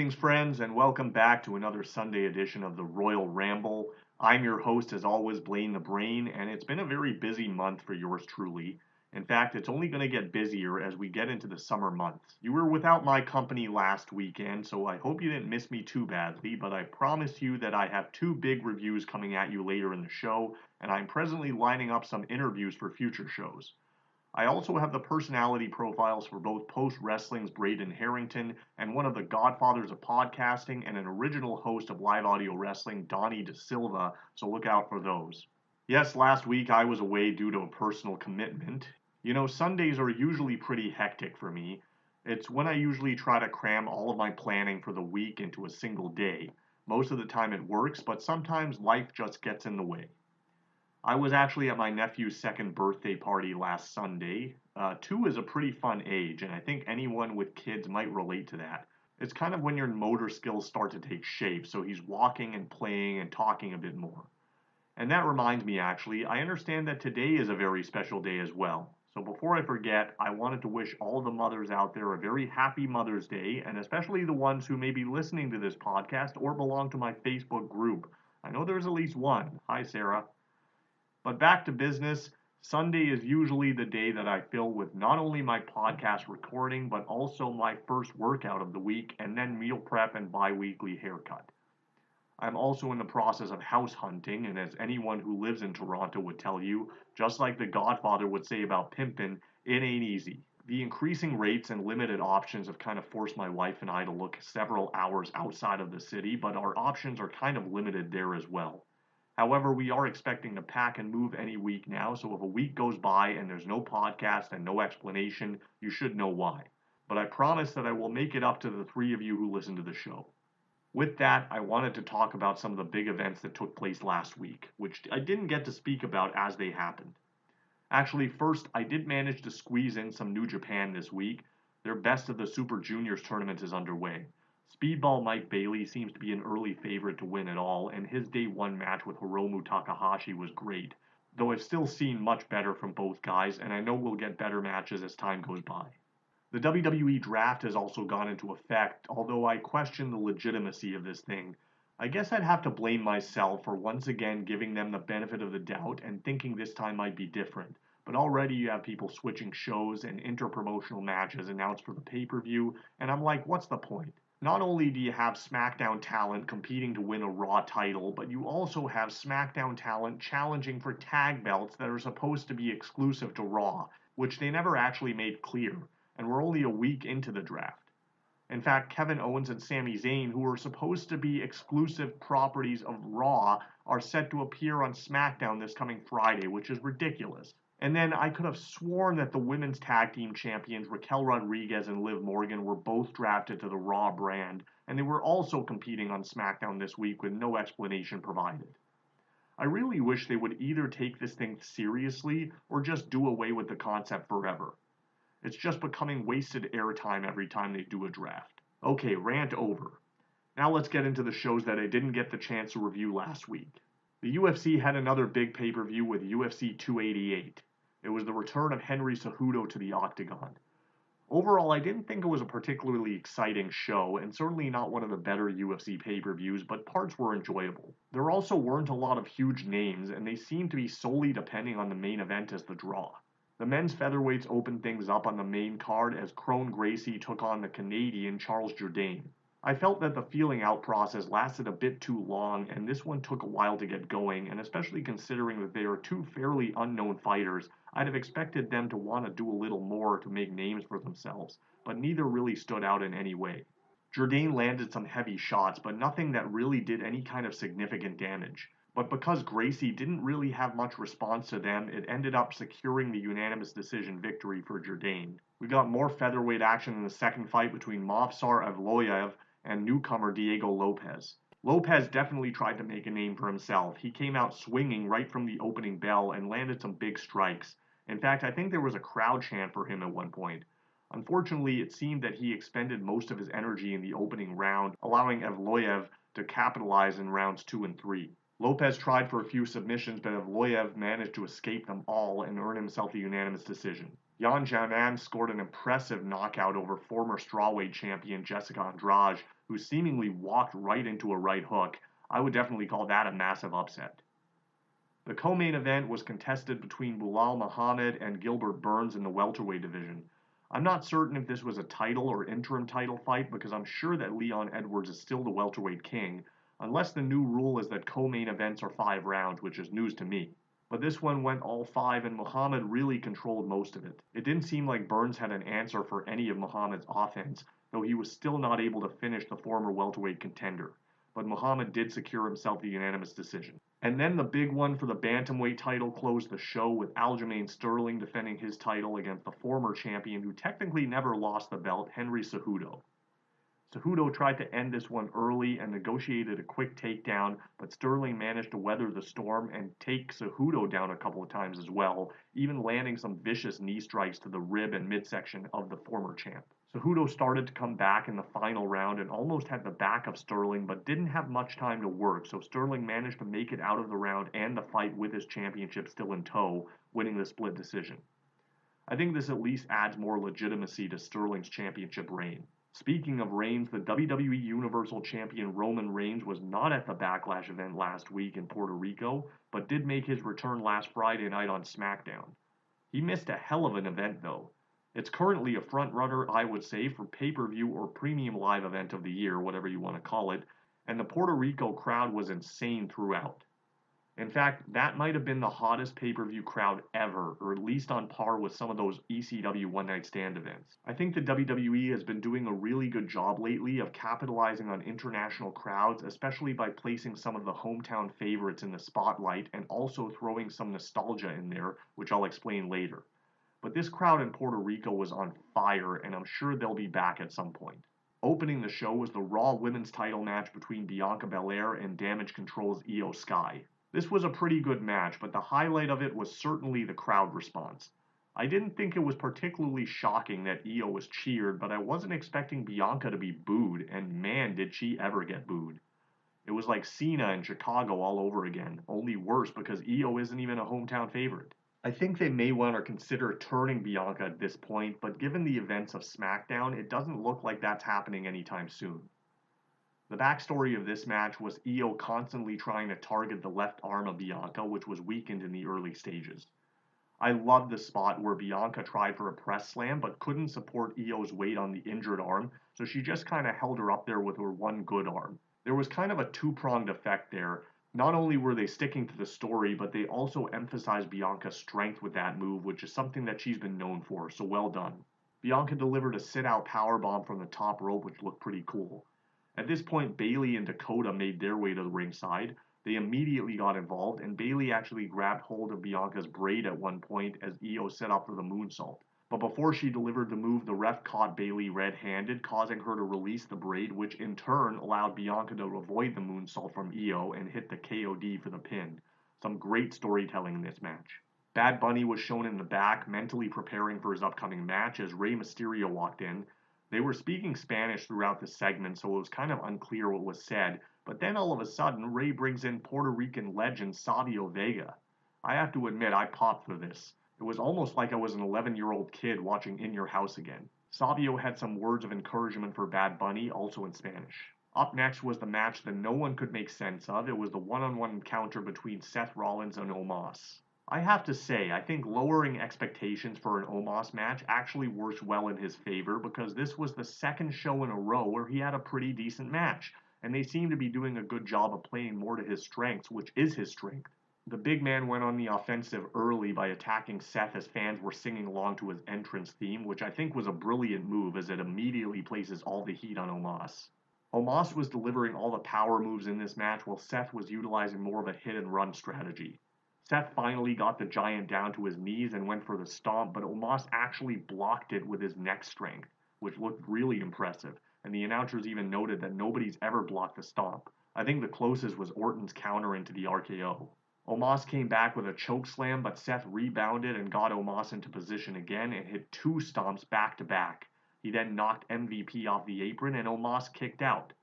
Greetings, friends, and welcome back to another Sunday edition of the Royal Ramble. I'm your host, as always, Blaine the Brain, and it's been a very busy month for yours truly. In fact, it's only going to get busier as we get into the summer months. You were without my company last weekend, so I hope you didn't miss me too badly, but I promise you that I have two big reviews coming at you later in the show, and I'm presently lining up some interviews for future shows. I also have the personality profiles for both Post Wrestling's Braden Harrington and one of the godfathers of podcasting and an original host of live audio wrestling, Donnie De Silva, so look out for those. Yes, last week I was away due to a personal commitment. You know, Sundays are usually pretty hectic for me. It's when I usually try to cram all of my planning for the week into a single day. Most of the time it works, but sometimes life just gets in the way. I was actually at my nephew's second birthday party last Sunday. 2 is a pretty fun age, and I think anyone with kids might relate to that. It's kind of when your motor skills start to take shape, so he's walking and playing and talking a bit more. And that reminds me, actually, I understand that today is a very special day as well. So before I forget, I wanted to wish all the mothers out there a very happy Mother's Day, and especially the ones who may be listening to this podcast or belong to my Facebook group. I know there's at least one. Hi, Sarah. But back to business, Sunday is usually the day that I fill with not only my podcast recording, but also my first workout of the week and then meal prep and bi-weekly haircut. I'm also in the process of house hunting, and as anyone who lives in Toronto would tell you, just like the Godfather would say about pimpin', it ain't easy. The increasing rates and limited options have kind of forced my wife and I to look several hours outside of the city, but our options are kind of limited there as well. However, we are expecting to pack and move any week now, so if a week goes by and there's no podcast and no explanation, you should know why. But I promise that I will make it up to the 3 of you who listen to the show. With that, I wanted to talk about some of the big events that took place last week, which I didn't get to speak about as they happened. Actually, first, I did manage to squeeze in some New Japan this week. Their Best of the Super Juniors tournament is underway. Speedball Mike Bailey seems to be an early favorite to win it all, and his day 1 match with Hiromu Takahashi was great, though I've still seen much better from both guys, and I know we'll get better matches as time goes by. The WWE draft has also gone into effect, although I question the legitimacy of this thing. I guess I'd have to blame myself for once again giving them the benefit of the doubt and thinking this time might be different. But already you have people switching shows and interpromotional matches announced for the pay-per-view, and I'm like, what's the point? Not only do you have SmackDown talent competing to win a Raw title, but you also have SmackDown talent challenging for tag belts that are supposed to be exclusive to Raw, which they never actually made clear, and we're only a week into the draft. In fact, Kevin Owens and Sami Zayn, who are supposed to be exclusive properties of Raw, are set to appear on SmackDown this coming Friday, which is ridiculous. And then I could have sworn that the women's tag team champions Raquel Rodriguez and Liv Morgan were both drafted to the Raw brand, and they were also competing on SmackDown this week with no explanation provided. I really wish they would either take this thing seriously or just do away with the concept forever. It's just becoming wasted airtime every time they do a draft. Okay, rant over. Now let's get into the shows that I didn't get the chance to review last week. The UFC had another big pay-per-view with UFC 288. It was the return of Henry Cejudo to the octagon. Overall, I didn't think it was a particularly exciting show, and certainly not one of the better UFC pay-per-views, but parts were enjoyable. There also weren't a lot of huge names, and they seemed to be solely depending on the main event as the draw. The men's featherweights opened things up on the main card as Crone Gracie took on the Canadian Charles Jourdain. I felt that the feeling out process lasted a bit too long, and this one took a while to get going, and especially considering that they are 2 fairly unknown fighters, I'd have expected them to want to do a little more to make names for themselves, but neither really stood out in any way. Jourdain landed some heavy shots, but nothing that really did any kind of significant damage. But because Gracie didn't really have much response to them, it ended up securing the unanimous decision victory for Jourdain. We got more featherweight action in the second fight between Movsar Evloev and newcomer Diego Lopez. Lopez definitely tried to make a name for himself. He came out swinging right from the opening bell and landed some big strikes. In fact, I think there was a crowd chant for him at one point. Unfortunately, it seemed that he expended most of his energy in the opening round, allowing Evloev to capitalize in rounds 2 and 3. Lopez tried for a few submissions, but Evloev managed to escape them all and earn himself a unanimous decision. Jan Janan scored an impressive knockout over former strawweight champion Jessica Andrade, who seemingly walked right into a right hook, I would definitely call that a massive upset. The co-main event was contested between Bilal Muhammad and Gilbert Burns in the welterweight division. I'm not certain if this was a title or interim title fight because I'm sure that Leon Edwards is still the welterweight king, unless the new rule is that co-main events are 5 rounds, which is news to me. But this one went all 5 and Muhammad really controlled most of it. It didn't seem like Burns had an answer for any of Muhammad's offense, though he was still not able to finish the former welterweight contender. But Muhammad did secure himself the unanimous decision. And then the big one for the bantamweight title closed the show with Aljamain Sterling defending his title against the former champion who technically never lost the belt, Henry Cejudo. Cejudo tried to end this one early and negotiated a quick takedown, but Sterling managed to weather the storm and take Cejudo down a couple of times as well, even landing some vicious knee strikes to the rib and midsection of the former champ. Cejudo started to come back in the final round and almost had the back of Sterling, but didn't have much time to work, so Sterling managed to make it out of the round and the fight with his championship still in tow, winning the split decision. I think this at least adds more legitimacy to Sterling's championship reign. Speaking of reigns, the WWE Universal Champion Roman Reigns was not at the Backlash event last week in Puerto Rico, but did make his return last Friday night on SmackDown. He missed a hell of an event though. It's currently a front-runner, I would say, for pay-per-view or premium live event of the year, whatever you want to call it, and the Puerto Rico crowd was insane throughout. In fact, that might have been the hottest pay-per-view crowd ever, or at least on par with some of those ECW one-night stand events. I think the WWE has been doing a really good job lately of capitalizing on international crowds, especially by placing some of the hometown favorites in the spotlight and also throwing some nostalgia in there, which I'll explain later. But this crowd in Puerto Rico was on fire, and I'm sure they'll be back at some point. Opening the show was the Raw Women's title match between Bianca Belair and Damage Control's Io Sky. This was a pretty good match, but the highlight of it was certainly the crowd response. I didn't think it was particularly shocking that Io was cheered, but I wasn't expecting Bianca to be booed, and man did she ever get booed. It was like Cena in Chicago all over again, only worse because Io isn't even a hometown favorite. I think they may want to consider turning Bianca at this point, but given the events of SmackDown, it doesn't look like that's happening anytime soon. The backstory of this match was Io constantly trying to target the left arm of Bianca, which was weakened in the early stages. I loved the spot where Bianca tried for a press slam but couldn't support Io's weight on the injured arm, so she just kind of held her up there with her one good arm. There was kind of a two-pronged effect there. Not only were they sticking to the story, but they also emphasized Bianca's strength with that move, which is something that she's been known for, so well done. Bianca delivered a sit-out powerbomb from the top rope, which looked pretty cool. At this point, Bayley and Dakota made their way to the ringside. They immediately got involved, and Bayley actually grabbed hold of Bianca's braid at one point as Io set up for the moonsault. But before she delivered the move, the ref caught Bayley red-handed, causing her to release the braid, which in turn allowed Bianca to avoid the moonsault from Io and hit the KOD for the pin. Some great storytelling in this match. Bad Bunny was shown in the back, mentally preparing for his upcoming match as Rey Mysterio walked in. They were speaking Spanish throughout the segment, so it was kind of unclear what was said, but then all of a sudden, Rey brings in Puerto Rican legend Savio Vega. I have to admit, I popped for this. It was almost like I was an 11-year-old kid watching In Your House again. Savio had some words of encouragement for Bad Bunny, also in Spanish. Up next was the match that no one could make sense of. It was the one-on-one encounter between Seth Rollins and Omos. I have to say, I think lowering expectations for an Omos match actually works well in his favor because this was the second show in a row where he had a pretty decent match, and they seem to be doing a good job of playing more to his strengths, which is his strength. The big man went on the offensive early by attacking Seth as fans were singing along to his entrance theme, which I think was a brilliant move as it immediately places all the heat on Omos. Omos was delivering all the power moves in this match while Seth was utilizing more of a hit and run strategy. Seth finally got the Giant down to his knees and went for the stomp, but Omos actually blocked it with his neck strength, which looked really impressive, and the announcers even noted that nobody's ever blocked the stomp. I think the closest was Orton's counter into the RKO. Omos came back with a choke slam, but Seth rebounded and got Omos into position again and hit 2 stomps back to back. He then knocked MVP off the apron and Omos kicked out.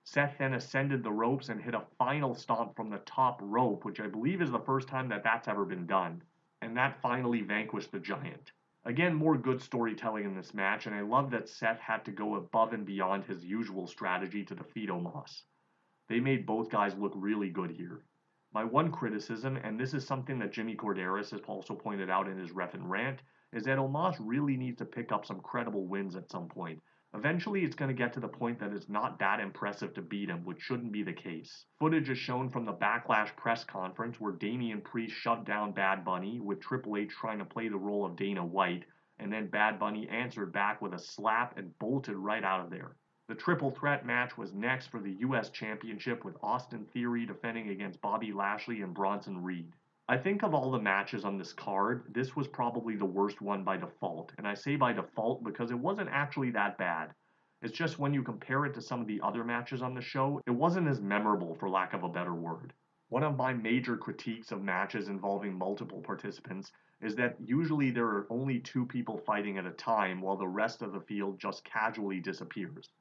Seth then ascended the ropes and hit a final stomp from the top rope, which I believe is the first time that that's ever been done. And that finally vanquished the Giant. Again, more good storytelling in this match, and I love that Seth had to go above and beyond his usual strategy to defeat Omos. They made both guys look really good here. My one criticism, and this is something that Jimmy Corderas has also pointed out in his Ref and Rant, is that Omos really needs to pick up some credible wins at some point. Eventually, it's going to get to the point that it's not that impressive to beat him, which shouldn't be the case. Footage is shown from the Backlash press conference where Damian Priest shoved down Bad Bunny, with Triple H trying to play the role of Dana White, and then Bad Bunny answered back with a slap and bolted right out of there. The triple threat match was next for the US Championship with Austin Theory defending against Bobby Lashley and Bronson Reed. I think of all the matches on this card, this was probably the worst one by default, and I say by default because it wasn't actually that bad. It's just when you compare it to some of the other matches on the show, it wasn't as memorable for lack of a better word. One of my major critiques of matches involving multiple participants is that usually there are only two people fighting at a time while the rest of the field just casually disappears.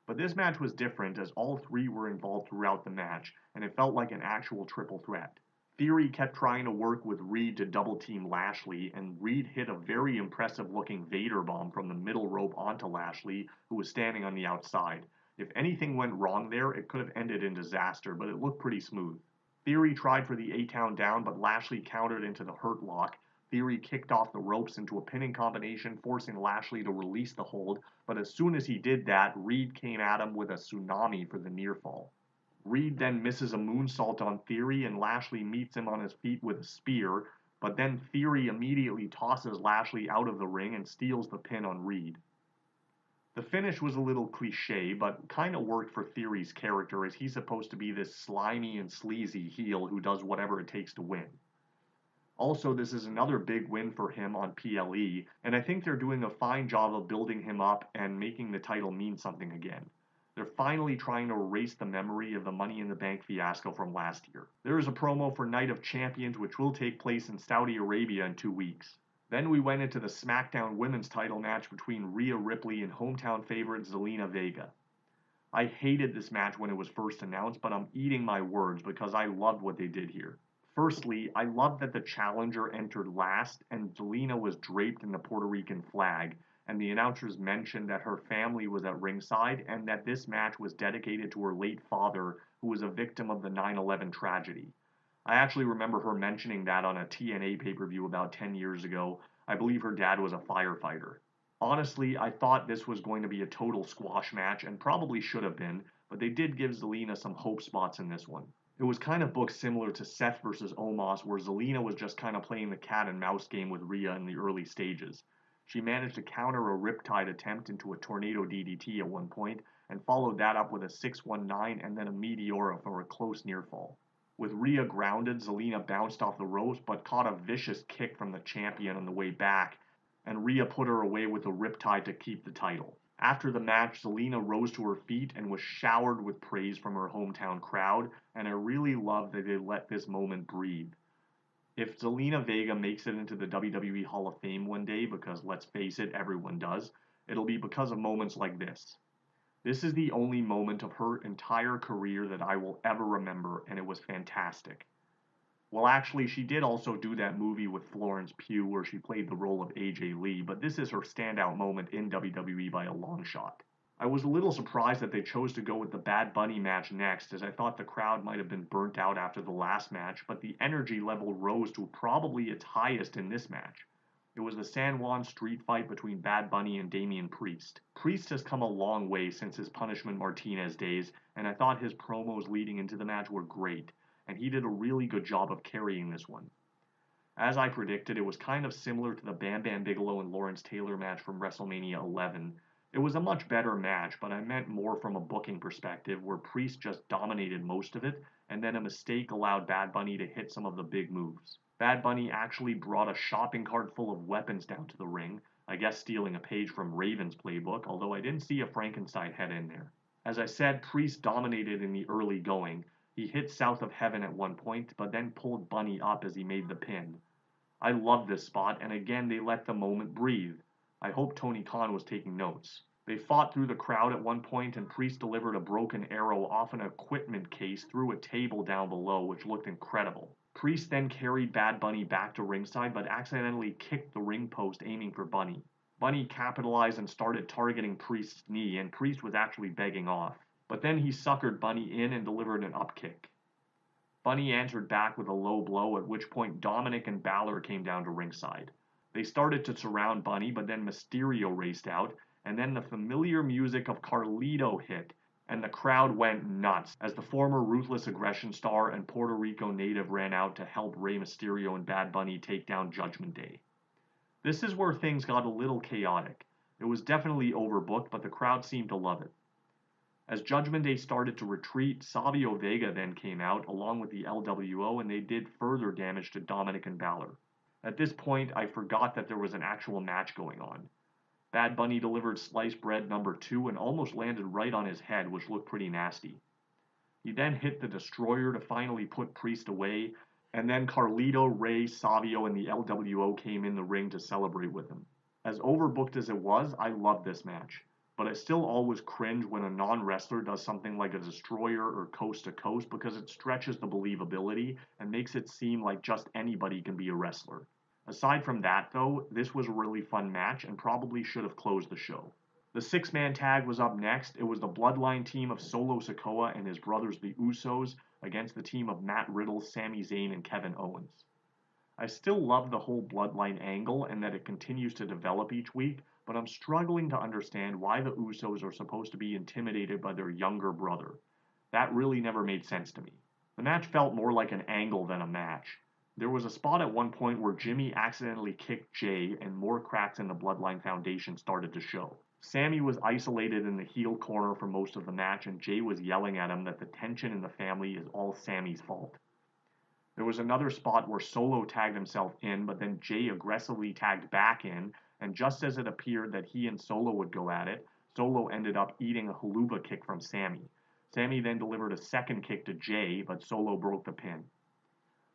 But this match was different as all three were involved throughout the match, and it felt like an actual triple threat. Theory kept trying to work with Reed to double team Lashley, and Reed hit a very impressive looking Vader bomb from the middle rope onto Lashley, who was standing on the outside. If anything went wrong there, it could have ended in disaster, but it looked pretty smooth. Theory tried for the A-Town down, but Lashley countered into the Hurt Lock. Theory kicked off the ropes into a pinning combination, forcing Lashley to release the hold, but as soon as he did that, Reed came at him with a tsunami for the near fall. Reed then misses a moonsault on Theory, and Lashley meets him on his feet with a spear, but then Theory immediately tosses Lashley out of the ring and steals the pin on Reed. The finish was a little cliche, but kind of worked for Theory's character, as he's supposed to be this slimy and sleazy heel who does whatever it takes to win. Also, this is another big win for him on PLE, and I think they're doing a fine job of building him up and making the title mean something again. They're finally trying to erase the memory of the Money in the Bank fiasco from last year. There is a promo for Night of Champions, which will take place in Saudi Arabia in 2 weeks. Then we went into the SmackDown Women's title match between Rhea Ripley and hometown favorite Zelina Vega. I hated this match when it was first announced, but I'm eating my words because I loved what they did here. Firstly, I loved that the challenger entered last and Zelina was draped in the Puerto Rican flag, and the announcers mentioned that her family was at ringside and that this match was dedicated to her late father, who was a victim of the 9/11 tragedy. I actually remember her mentioning that on a TNA pay-per-view about 10 years ago. I believe her dad was a firefighter. Honestly, I thought this was going to be a total squash match and probably should have been, but they did give Zelina some hope spots in this one. It was kind of booked similar to Seth vs. Omos, where Zelina was just kind of playing the cat and mouse game with Rhea in the early stages. She managed to counter a Riptide attempt into a Tornado DDT at one point, and followed that up with a 619 and then a Meteora for a close near fall. With Rhea grounded, Zelina bounced off the ropes but caught a vicious kick from the champion on the way back, and Rhea put her away with a Riptide to keep the title. After the match, Zelina rose to her feet and was showered with praise from her hometown crowd, and I really love that they let this moment breathe. If Zelina Vega makes it into the WWE Hall of Fame one day, because let's face it, everyone does, it'll be because of moments like this. This is the only moment of her entire career that I will ever remember, and it was fantastic. Well, actually, she did also do that movie with Florence Pugh where she played the role of AJ Lee, but this is her standout moment in WWE by a long shot. I was a little surprised that they chose to go with the Bad Bunny match next, as I thought the crowd might have been burnt out after the last match, but the energy level rose to probably its highest in this match. It was the San Juan street fight between Bad Bunny and Damian Priest. Priest has come a long way since his Punishment Martinez days, and I thought his promos leading into the match were great, and he did a really good job of carrying this one. As I predicted, it was kind of similar to the Bam Bam Bigelow and Lawrence Taylor match from WrestleMania 11. It was a much better match, but I meant more from a booking perspective, where Priest just dominated most of it, and then a mistake allowed Bad Bunny to hit some of the big moves. Bad Bunny actually brought a shopping cart full of weapons down to the ring, I guess stealing a page from Raven's playbook, although I didn't see a Frankenstein head in there. As I said, Priest dominated in the early going. He hit South of Heaven at one point, but then pulled Bunny up as he made the pin. I love this spot, and again they let the moment breathe. I hope Tony Khan was taking notes. They fought through the crowd at one point, and Priest delivered a broken arrow off an equipment case through a table down below, which looked incredible. Priest then carried Bad Bunny back to ringside but accidentally kicked the ring post aiming for Bunny. Bunny capitalized and started targeting Priest's knee, and Priest was actually begging off. But then he suckered Bunny in and delivered an upkick. Bunny answered back with a low blow, at which point Dominic and Balor came down to ringside. They started to surround Bunny, but then Mysterio raced out, and then the familiar music of Carlito hit, and the crowd went nuts as the former Ruthless Aggression star and Puerto Rico native ran out to help Rey Mysterio and Bad Bunny take down Judgment Day. This is where things got a little chaotic. It was definitely overbooked, but the crowd seemed to love it. As Judgment Day started to retreat, Savio Vega then came out along with the LWO, and they did further damage to Dominic and Balor. At this point, I forgot that there was an actual match going on. Bad Bunny delivered sliced bread number 2 and almost landed right on his head, which looked pretty nasty. He then hit the Destroyer to finally put Priest away, and then Carlito, Rey, Savio, and the LWO came in the ring to celebrate with him. As overbooked as it was, I loved this match, but I still always cringe when a non-wrestler does something like a Destroyer or Coast to Coast because it stretches the believability and makes it seem like just anybody can be a wrestler. Aside from that though, this was a really fun match and probably should have closed the show. The 6-man tag was up next. It was the Bloodline team of Solo Sikoa and his brothers the Usos against the team of Matt Riddle, Sami Zayn, and Kevin Owens. I still love the whole Bloodline angle and that it continues to develop each week, but I'm struggling to understand why the Usos are supposed to be intimidated by their younger brother. That really never made sense to me. The match felt more like an angle than a match. There was a spot at one point where Jimmy accidentally kicked Jay and more cracks in the Bloodline Foundation started to show. Sammy was isolated in the heel corner for most of the match, and Jay was yelling at him that the tension in the family is all Sammy's fault. There was another spot where Solo tagged himself in, but then Jay aggressively tagged back in, and just as it appeared that he and Solo would go at it, Solo ended up eating a haluva kick from Sammy. Sammy then delivered a second kick to Jay, but Solo broke the pin.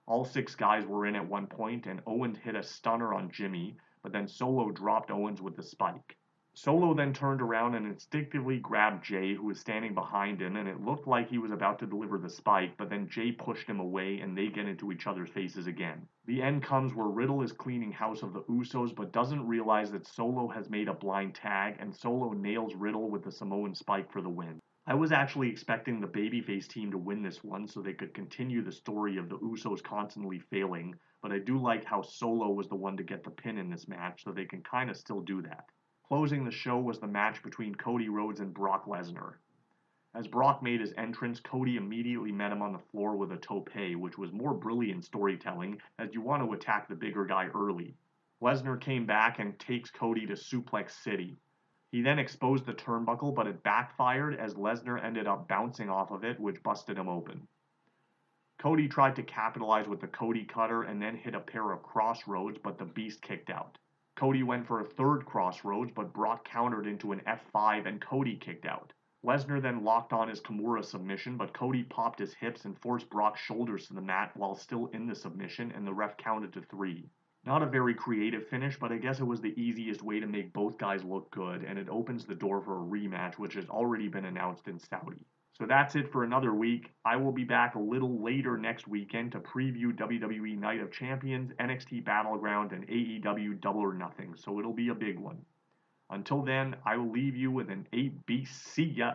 All 6 guys were in at one point, and Owens hit a stunner on Jimmy, but then Solo dropped Owens with the spike. Solo then turned around and instinctively grabbed Jay, who was standing behind him, and it looked like he was about to deliver the spike, but then Jay pushed him away and they get into each other's faces again. The end comes where Riddle is cleaning house of the Usos but doesn't realize that Solo has made a blind tag, and Solo nails Riddle with the Samoan spike for the win. I was actually expecting the babyface team to win this one so they could continue the story of the Usos constantly failing, but I do like how Solo was the one to get the pin in this match, so they can kinda still do that. Closing the show was the match between Cody Rhodes and Brock Lesnar. As Brock made his entrance, Cody immediately met him on the floor with a tope, which was more brilliant storytelling as you want to attack the bigger guy early. Lesnar came back and takes Cody to Suplex City. He then exposed the turnbuckle, but it backfired as Lesnar ended up bouncing off of it, which busted him open. Cody tried to capitalize with the Cody Cutter and then hit a pair of crossroads, but the Beast kicked out. Cody went for a third crossroads, but Brock countered into an F5 and Cody kicked out. Lesnar then locked on his Kimura submission, but Cody popped his hips and forced Brock's shoulders to the mat while still in the submission, and the ref counted to 3. Not a very creative finish, but I guess it was the easiest way to make both guys look good, and it opens the door for a rematch, which has already been announced in Saudi. So that's it for another week. I will be back a little later next weekend to preview WWE Night of Champions, NXT Battleground, and AEW Double or Nothing, so it'll be a big one. Until then, I will leave you with an 8-beast see ya.